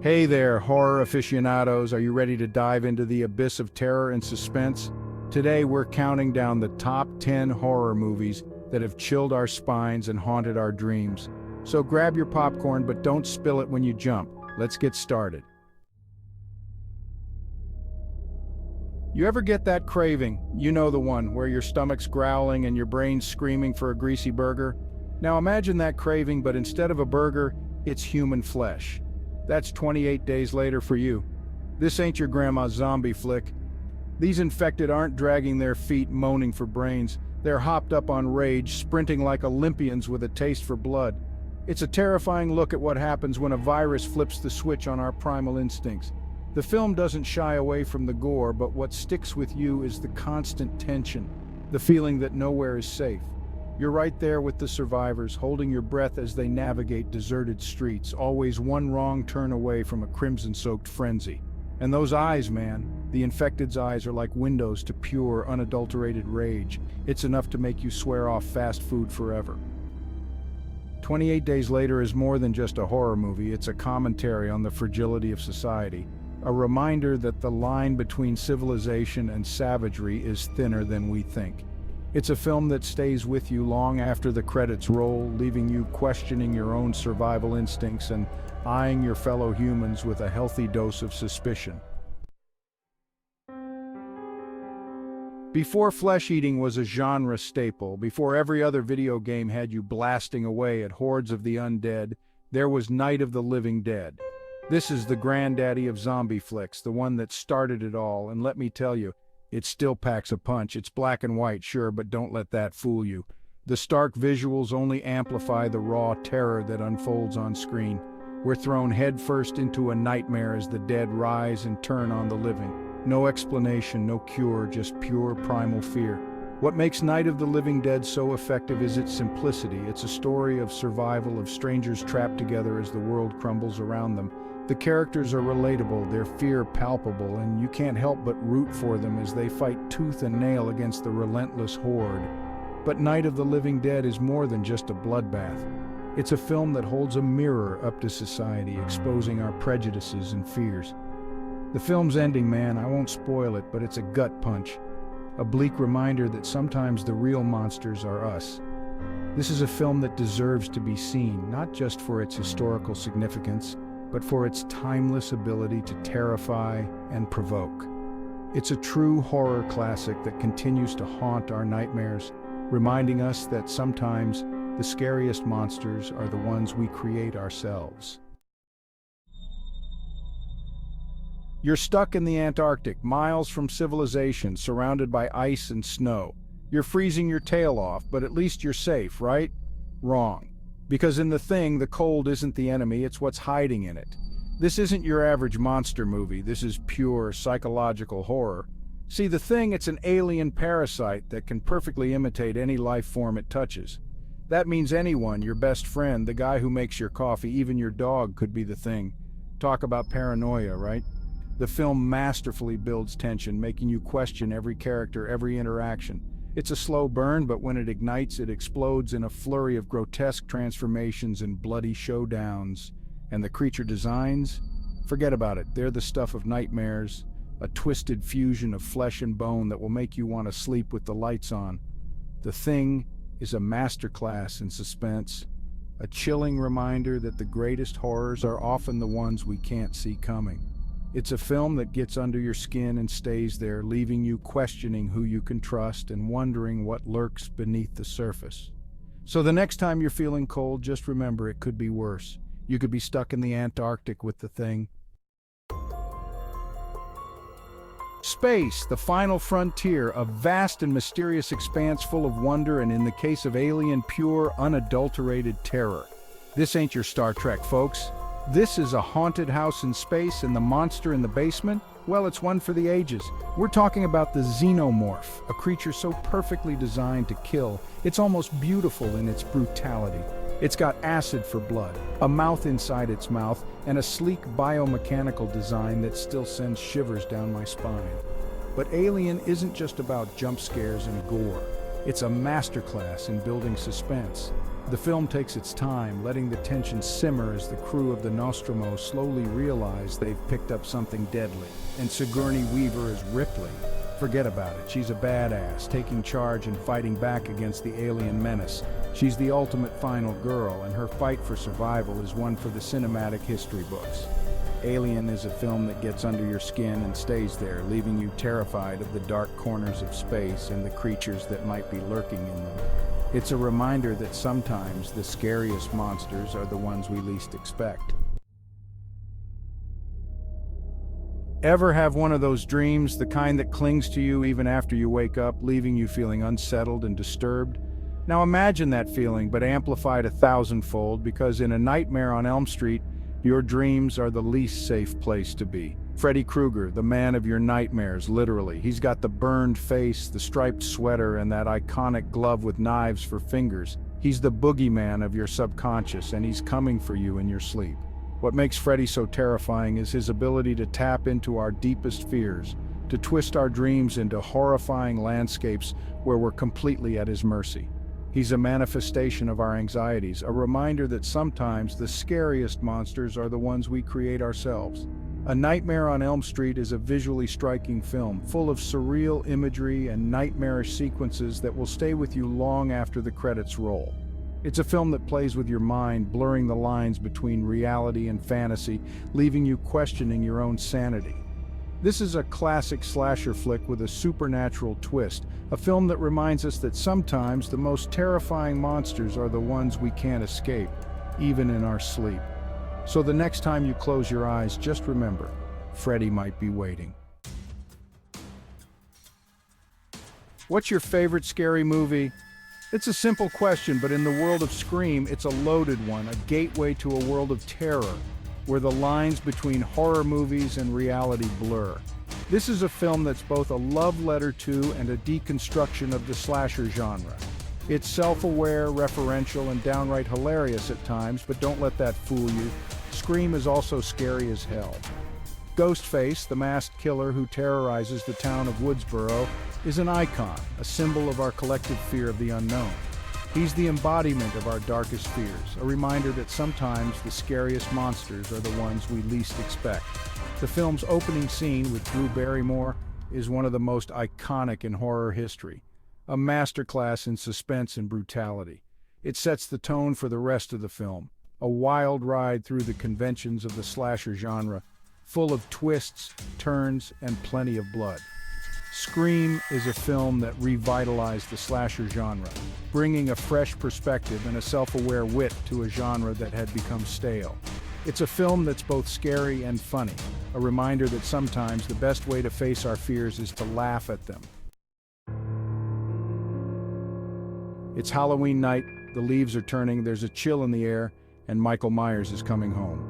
Hey there, horror aficionados. Are you ready to dive into the abyss of terror and suspense? Today, we're counting down the top 10 horror movies that have chilled our spines and haunted our dreams. So grab your popcorn, but don't spill it when you jump. Let's get started. You ever get that craving? You know the one, where your stomach's growling and your brain's screaming for a greasy burger? Now imagine that craving, but instead of a burger, it's human flesh. That's 28 days later for you. This ain't your grandma's zombie flick. These infected aren't dragging their feet moaning for brains. They're hopped up on rage, sprinting like Olympians with a taste for blood. It's a terrifying look at what happens when a virus flips the switch on our primal instincts. The film doesn't shy away from the gore, but what sticks with you is the constant tension, the feeling that nowhere is safe. You're right there with the survivors, holding your breath as they navigate deserted streets, always one wrong turn away from a crimson-soaked frenzy. And those eyes, man, the infected's eyes are like windows to pure, unadulterated rage. It's enough to make you swear off fast food forever. 28 Days Later is more than just a horror movie. It's a commentary on the fragility of society, a reminder that the line between civilization and savagery is thinner than we think. It's a film that stays with you long after the credits roll, leaving you questioning your own survival instincts and eyeing your fellow humans with a healthy dose of suspicion. Before flesh-eating was a genre staple, before every other video game had you blasting away at hordes of the undead, there was Night of the Living Dead. This is the granddaddy of zombie flicks, the one that started it all, and let me tell you, it still packs a punch. It's black and white, sure, but don't let that fool you. The stark visuals only amplify the raw terror that unfolds on screen. We're thrown headfirst into a nightmare as the dead rise and turn on the living. No explanation, no cure, just pure primal fear. What makes Night of the Living Dead so effective is its simplicity. It's a story of survival, of strangers trapped together as the world crumbles around them. The characters are relatable, their fear palpable, and you can't help but root for them as they fight tooth and nail against the relentless horde. But Night of the Living Dead is more than just a bloodbath. It's a film that holds a mirror up to society, exposing our prejudices and fears. The film's ending, man, I won't spoil it, but it's a gut punch. A bleak reminder that sometimes the real monsters are us. This is a film that deserves to be seen, not just for its historical significance, but for its timeless ability to terrify and provoke. It's a true horror classic that continues to haunt our nightmares, reminding us that sometimes the scariest monsters are the ones we create ourselves. You're stuck in the Antarctic, miles from civilization, surrounded by ice and snow. You're freezing your tail off, but at least you're safe, right? Wrong. Because in The Thing, the cold isn't the enemy, it's what's hiding in it. This isn't your average monster movie, this is pure psychological horror. See, The Thing, it's an alien parasite that can perfectly imitate any life form it touches. That means anyone, your best friend, the guy who makes your coffee, even your dog could be The Thing. Talk about paranoia, right? The film masterfully builds tension, making you question every character, every interaction. It's a slow burn, but when it ignites, it explodes in a flurry of grotesque transformations and bloody showdowns. And the creature designs? Forget about it. They're the stuff of nightmares, a twisted fusion of flesh and bone that will make you want to sleep with the lights on. The Thing is a masterclass in suspense, a chilling reminder that the greatest horrors are often the ones we can't see coming. It's a film that gets under your skin and stays there, leaving you questioning who you can trust and wondering what lurks beneath the surface. So the next time you're feeling cold, just remember it could be worse. You could be stuck in the Antarctic with The Thing. Space, the final frontier, a vast and mysterious expanse full of wonder and, in the case of Alien, pure, unadulterated terror. This ain't your Star Trek, folks. This is a haunted house in space, and the monster in the basement, well, it's one for the ages. We're talking about the Xenomorph, a creature so perfectly designed to kill, it's almost beautiful in its brutality. It's got acid for blood, a mouth inside its mouth, and a sleek biomechanical design that still sends shivers down my spine. But Alien isn't just about jump scares and gore. It's a masterclass in building suspense. The film takes its time, letting the tension simmer as the crew of the Nostromo slowly realize they've picked up something deadly. And Sigourney Weaver is Ripley. Forget about it, she's a badass, taking charge and fighting back against the alien menace. She's the ultimate final girl, and her fight for survival is one for the cinematic history books. Alien is a film that gets under your skin and stays there, leaving you terrified of the dark corners of space and the creatures that might be lurking in them. It's a reminder that sometimes the scariest monsters are the ones we least expect. Ever have one of those dreams, the kind that clings to you even after you wake up, leaving you feeling unsettled and disturbed? Now imagine that feeling, but amplified 1,000-fold, because in A Nightmare on Elm Street, your dreams are the least safe place to be. Freddy Krueger, the man of your nightmares, literally. He's got the burned face, the striped sweater, and that iconic glove with knives for fingers. He's the boogeyman of your subconscious, and he's coming for you in your sleep. What makes Freddy so terrifying is his ability to tap into our deepest fears, to twist our dreams into horrifying landscapes where we're completely at his mercy. He's a manifestation of our anxieties, a reminder that sometimes the scariest monsters are the ones we create ourselves. A Nightmare on Elm Street is a visually striking film, full of surreal imagery and nightmarish sequences that will stay with you long after the credits roll. It's a film that plays with your mind, blurring the lines between reality and fantasy, leaving you questioning your own sanity. This is a classic slasher flick with a supernatural twist, a film that reminds us that sometimes the most terrifying monsters are the ones we can't escape, even in our sleep. So the next time you close your eyes, just remember, Freddy might be waiting. What's your favorite scary movie? It's a simple question, but in the world of Scream, it's a loaded one, a gateway to a world of terror, where the lines between horror movies and reality blur. This is a film that's both a love letter to and a deconstruction of the slasher genre. It's self-aware, referential, and downright hilarious at times, but don't let that fool you. Scream is also scary as hell. Ghostface, the masked killer who terrorizes the town of Woodsboro, is an icon, a symbol of our collective fear of the unknown. He's the embodiment of our darkest fears, a reminder that sometimes the scariest monsters are the ones we least expect. The film's opening scene with Drew Barrymore is one of the most iconic in horror history, a masterclass in suspense and brutality. It sets the tone for the rest of the film, a wild ride through the conventions of the slasher genre, full of twists, turns, and plenty of blood. Scream is a film that revitalized the slasher genre, bringing a fresh perspective and a self-aware wit to a genre that had become stale. It's a film that's both scary and funny, a reminder that sometimes the best way to face our fears is to laugh at them. It's Halloween night, the leaves are turning, there's a chill in the air, and Michael Myers is coming home.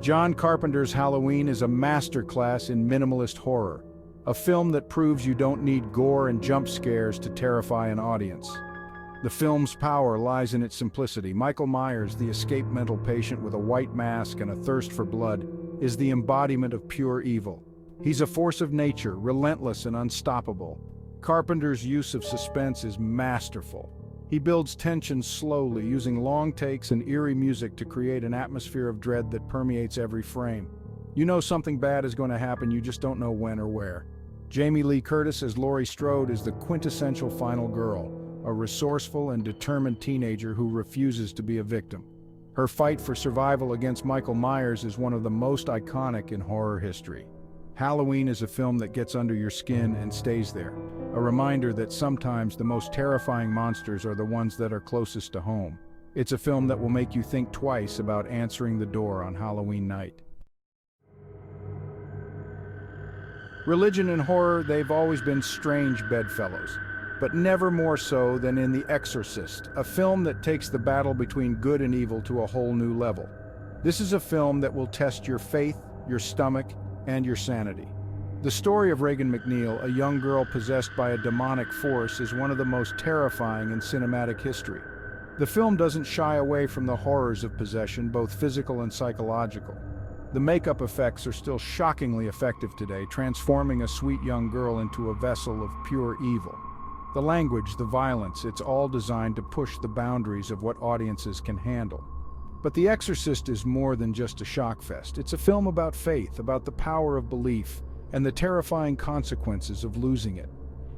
John Carpenter's Halloween is a masterclass in minimalist horror, a film that proves you don't need gore and jump scares to terrify an audience. The film's power lies in its simplicity. Michael Myers, the escaped mental patient with a white mask and a thirst for blood, is the embodiment of pure evil. He's a force of nature, relentless and unstoppable. Carpenter's use of suspense is masterful. He builds tension slowly, using long takes and eerie music to create an atmosphere of dread that permeates every frame. You know something bad is going to happen, you just don't know when or where. Jamie Lee Curtis as Laurie Strode is the quintessential final girl, a resourceful and determined teenager who refuses to be a victim. Her fight for survival against Michael Myers is one of the most iconic in horror history. Halloween is a film that gets under your skin and stays there, a reminder that sometimes the most terrifying monsters are the ones that are closest to home. It's a film that will make you think twice about answering the door on Halloween night. Religion and horror, they've always been strange bedfellows, but never more so than in The Exorcist, a film that takes the battle between good and evil to a whole new level. This is a film that will test your faith, your stomach, and your sanity. The story of Regan MacNeil, a young girl possessed by a demonic force, is one of the most terrifying in cinematic history. The film doesn't shy away from the horrors of possession, both physical and psychological. The makeup effects are still shockingly effective today, transforming a sweet young girl into a vessel of pure evil. The language, the violence, it's all designed to push the boundaries of what audiences can handle. But The Exorcist is more than just a shock fest. It's a film about faith, about the power of belief, and the terrifying consequences of losing it.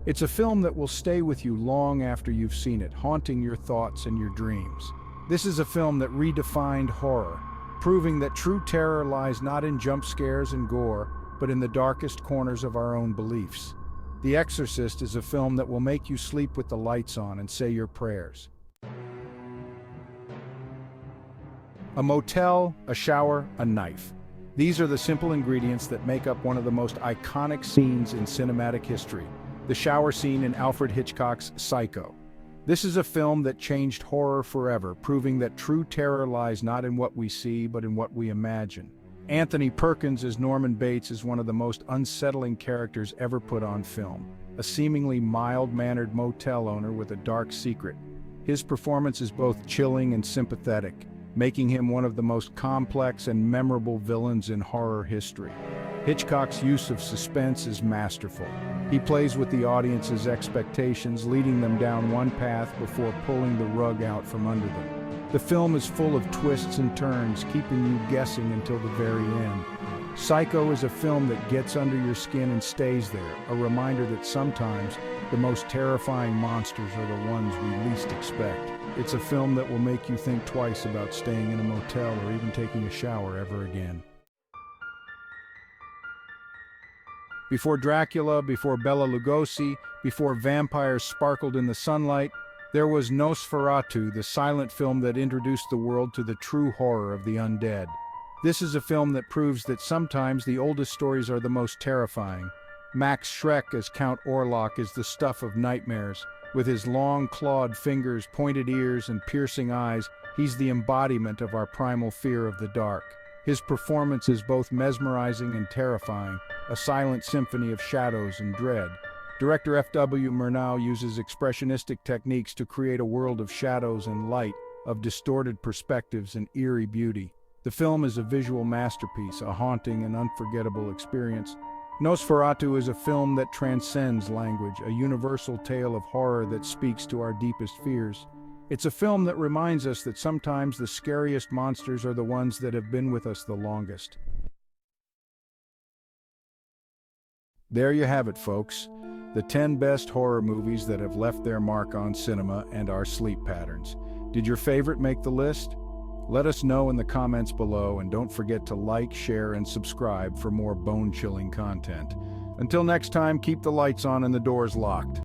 It's a film that will stay with you long after you've seen it, haunting your thoughts and your dreams. This is a film that redefined horror, proving that true terror lies not in jump scares and gore, but in the darkest corners of our own beliefs. The Exorcist is a film that will make you sleep with the lights on and say your prayers. A motel, a shower, a knife. These are the simple ingredients that make up one of the most iconic scenes in cinematic history, the shower scene in Alfred Hitchcock's Psycho. This is a film that changed horror forever, proving that true terror lies not in what we see, but in what we imagine. Anthony Perkins as Norman Bates is one of the most unsettling characters ever put on film, a seemingly mild-mannered motel owner with a dark secret. His performance is both chilling and sympathetic, making him one of the most complex and memorable villains in horror history. Hitchcock's use of suspense is masterful. He plays with the audience's expectations, leading them down one path before pulling the rug out from under them. The film is full of twists and turns, keeping you guessing until the very end. Psycho is a film that gets under your skin and stays there, a reminder that sometimes the most terrifying monsters are the ones we least expect. It's a film that will make you think twice about staying in a motel or even taking a shower ever again. Before Dracula, before Bela Lugosi, before vampires sparkled in the sunlight, there was Nosferatu, the silent film that introduced the world to the true horror of the undead. This is a film that proves that sometimes the oldest stories are the most terrifying. Max Schreck as Count Orlok is the stuff of nightmares. With his long, clawed fingers, pointed ears, and piercing eyes, he's the embodiment of our primal fear of the dark. His performance is both mesmerizing and terrifying, a silent symphony of shadows and dread. Director F.W. Murnau uses expressionistic techniques to create a world of shadows and light, of distorted perspectives and eerie beauty. The film is a visual masterpiece, a haunting and unforgettable experience. Nosferatu is a film that transcends language, a universal tale of horror that speaks to our deepest fears. It's a film that reminds us that sometimes the scariest monsters are the ones that have been with us the longest. There you have it, folks. The 10 best horror movies that have left their mark on cinema and our sleep patterns. Did your favorite make the list? Let us know in the comments below, and don't forget to like, share, and subscribe for more bone-chilling content. Until next time, keep the lights on and the doors locked.